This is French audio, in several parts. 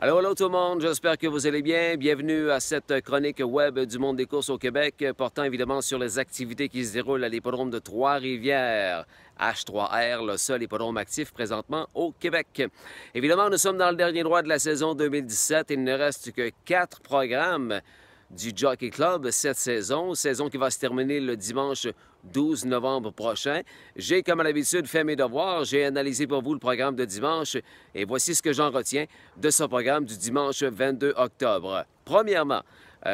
Allô, allô tout le monde, j'espère que vous allez bien. Bienvenue à cette chronique web du monde des courses au Québec, portant évidemment sur les activités qui se déroulent à l'hippodrome de Trois-Rivières. H3R, le seul hippodrome actif présentement au Québec. Évidemment, nous sommes dans le dernier droit de la saison 2017. Il ne reste que 4 programmes du Jockey Club cette saison qui va se terminer le dimanche 12 novembre prochain. J'ai, comme à l'habitude, fait mes devoirs. J'ai analysé pour vous le programme de dimanche et voici ce que j'en retiens de ce programme du dimanche 22 octobre. Premièrement,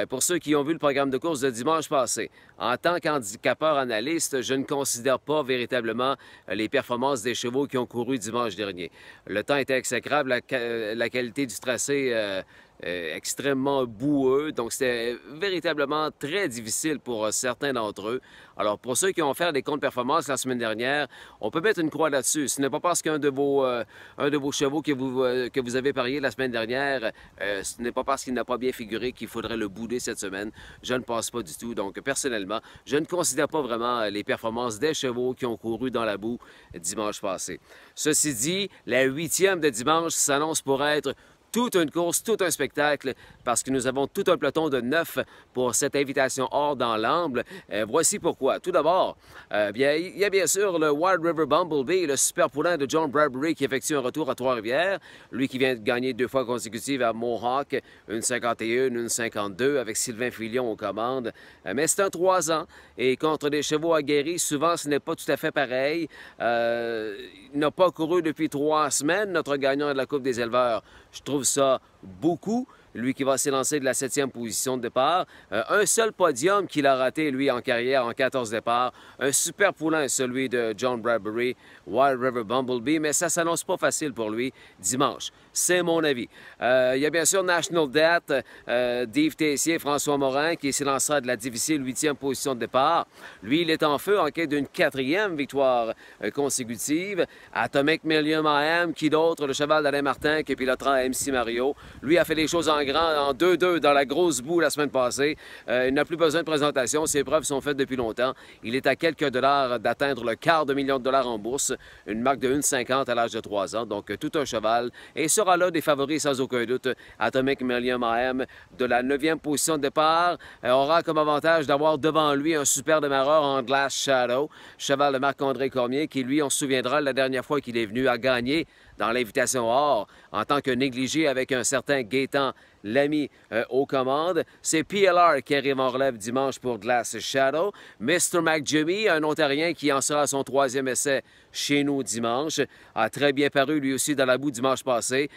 pour ceux qui ont vu le programme de course de dimanche passé, en tant qu'handicapeur analyste, je ne considère pas véritablement les performances des chevaux qui ont couru dimanche dernier. Le temps était exécrable, la qualité du tracé extrêmement boueux, donc c'était véritablement très difficile pour certains d'entre eux. Alors, pour ceux qui ont fait des comptes performances la semaine dernière, on peut mettre une croix là-dessus. Ce n'est pas parce qu'un de vos chevaux que vous avez parié la semaine dernière, ce n'est pas parce qu'il n'a pas bien figuré qu'il faudrait le bouder cette semaine. Je ne pense pas du tout. Donc, personnellement, je ne considère pas vraiment les performances des chevaux qui ont couru dans la boue dimanche passé. Ceci dit, la 8e de dimanche s'annonce pour être toute une course, tout un spectacle, parce que nous avons tout un peloton de 9 pour cette invitation hors dans l'amble. Voici pourquoi. Tout d'abord, il y a bien sûr le Wild River Bumblebee, le super poulain de John Bradbury qui effectue un retour à Trois-Rivières. Lui qui vient de gagner 2 fois consécutives à Mohawk, une 51, une 52, avec Sylvain Filion aux commandes. Mais c'est un 3 ans, et contre des chevaux aguerris, souvent ce n'est pas tout à fait pareil. Il n'a pas couru depuis 3 semaines, notre gagnant de la Coupe des éleveurs. Je trouve ça beaucoup. Lui qui va s'élancer de la 7e position de départ. Un seul podium qu'il a raté, lui, en carrière, en 14 départs. Un super poulain, celui de John Bradbury, Wild River Bumblebee, mais ça s'annonce pas facile pour lui dimanche. C'est mon avis. Il y a bien sûr National Debt, Dave Tessier, François Morin, qui s'élancera de la difficile 8e position de départ. Lui, il est en feu en quête d'une 4e victoire consécutive. Atomic Million AM, qui d'autre, le cheval d'Alain Martin, qui pilotera MC Mario. Lui a fait des choses en grand, en 2-2 dans la grosse boue la semaine passée. Il n'a plus besoin de présentation. Ses preuves sont faites depuis longtemps. Il est à quelques dollars d'atteindre le $250 000 en bourse. Une marque de 1,50 à l'âge de 3 ans. Donc, tout un cheval. Et sera là des favoris sans aucun doute. Atomic Million AM de la 9e position de départ aura comme avantage d'avoir devant lui un super démarreur en Glass Shadow. Cheval de Marc-André Cormier qui, lui, on se souviendra, la dernière fois qu'il est venu à gagner dans l'invitation or en tant que négligé avec un certain Gaétan Lamy aux commandes. C'est PLR qui arrive en relève dimanche pour Glass Shadow. Mr. McJimmy, un Ontarien qui en sera à son 3e essai chez nous dimanche, a très bien paru lui aussi dans la boue dimanche passé,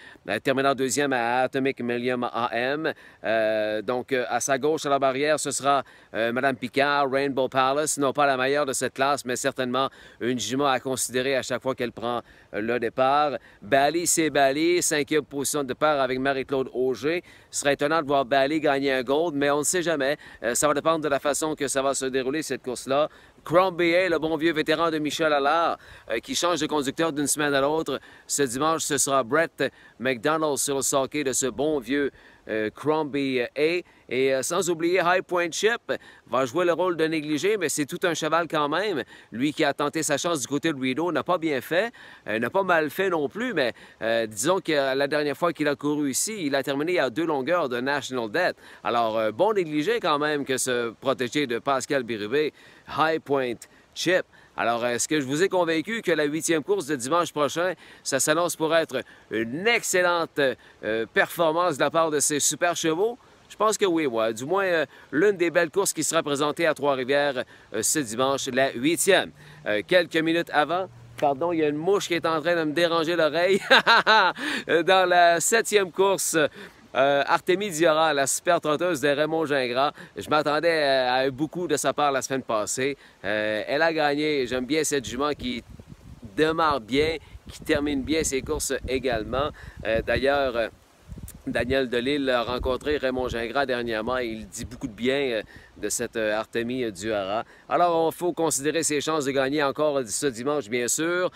terminant 2e à Atomic Million AM. Donc, à sa gauche, à la barrière, ce sera Mme Picard, Rainbow Palace, non pas la meilleure de cette classe, mais certainement une jument à considérer à chaque fois qu'elle prend le départ. Bally, c'est Bally, 5e position de départ avec Marie-Claude Auger. Ce serait étonnant de voir Bally gagner un gold, mais on ne sait jamais. Ça va dépendre de la façon que ça va se dérouler, cette course-là. Crombie, le bon vieux vétéran de Michel Allard, qui change de conducteur d'une semaine à l'autre. Ce dimanche, ce sera Brett McDonald sur le sulky de ce bon vieux Crombie A. Et sans oublier High Point Chip, va jouer le rôle de négligé, mais c'est tout un cheval quand même. Lui qui a tenté sa chance du côté de Rideau n'a pas bien fait, n'a pas mal fait non plus, mais disons que la dernière fois qu'il a couru ici, il a terminé à 2 longueurs de National Debt. Alors, bon négligé quand même que ce protégé de Pascal Bérubé, High Point Chip. Alors, est-ce que je vous ai convaincu que la 8e course de dimanche prochain, ça s'annonce pour être une excellente performance de la part de ces super chevaux? Je pense que oui, ouais. Du moins, l'une des belles courses qui sera présentée à Trois-Rivières ce dimanche, la 8e. Quelques minutes avant, pardon, il y a une mouche qui est en train de me déranger l'oreille. Dans la 7e course, Artemis Diora, la super trotteuse de Raymond Gingras. Je m'attendais à beaucoup de sa part la semaine passée. Elle a gagné. J'aime bien cette jument qui démarre bien, qui termine bien ses courses également. D'ailleurs, Daniel Delisle a rencontré Raymond Gingras dernièrement et il dit beaucoup de bien de cette Artemis Duara. Alors, il faut considérer ses chances de gagner encore ce dimanche, bien sûr.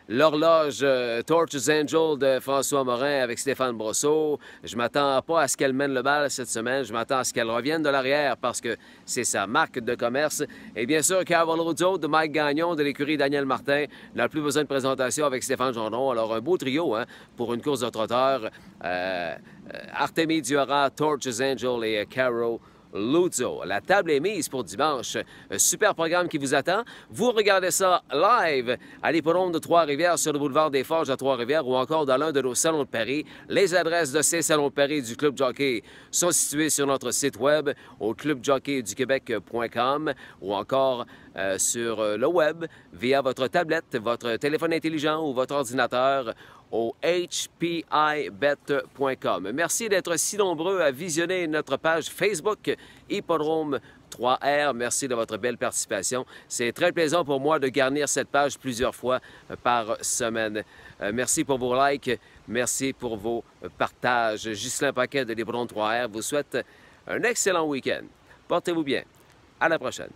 L'horloge Torches Angel de François Morin avec Stéphane Brosseau. Je ne m'attends pas à ce qu'elle mène le bal cette semaine. Je m'attends à ce qu'elle revienne de l'arrière parce que c'est sa marque de commerce. Et bien sûr, Cavalry de Mike Gagnon de l'écurie Daniel Martin n'a plus besoin de présentation avec Stéphane Gendron. Alors, un beau trio hein, pour une course de trotteurs. Artemis Duara, Torches Angel et Caro Luzzo. La table est mise pour dimanche. Un super programme qui vous attend. Vous regardez ça live à l'hippodrome de Trois-Rivières sur le boulevard des Forges à Trois-Rivières ou encore dans l'un de nos salons de Paris. Les adresses de ces salons de Paris du Club Jockey sont situées sur notre site web au clubjockeyduquebec.com ou encore sur le web via votre tablette, votre téléphone intelligent ou votre ordinateur au hpibet.com. Merci d'être si nombreux à visionner notre page Facebook Hippodrome 3R. Merci de votre belle participation. C'est très plaisant pour moi de garnir cette page plusieurs fois par semaine. Merci pour vos likes. Merci pour vos partages. Ghislain Paquet de l'Hippodrome 3R vous souhaite un excellent week-end. Portez-vous bien. À la prochaine.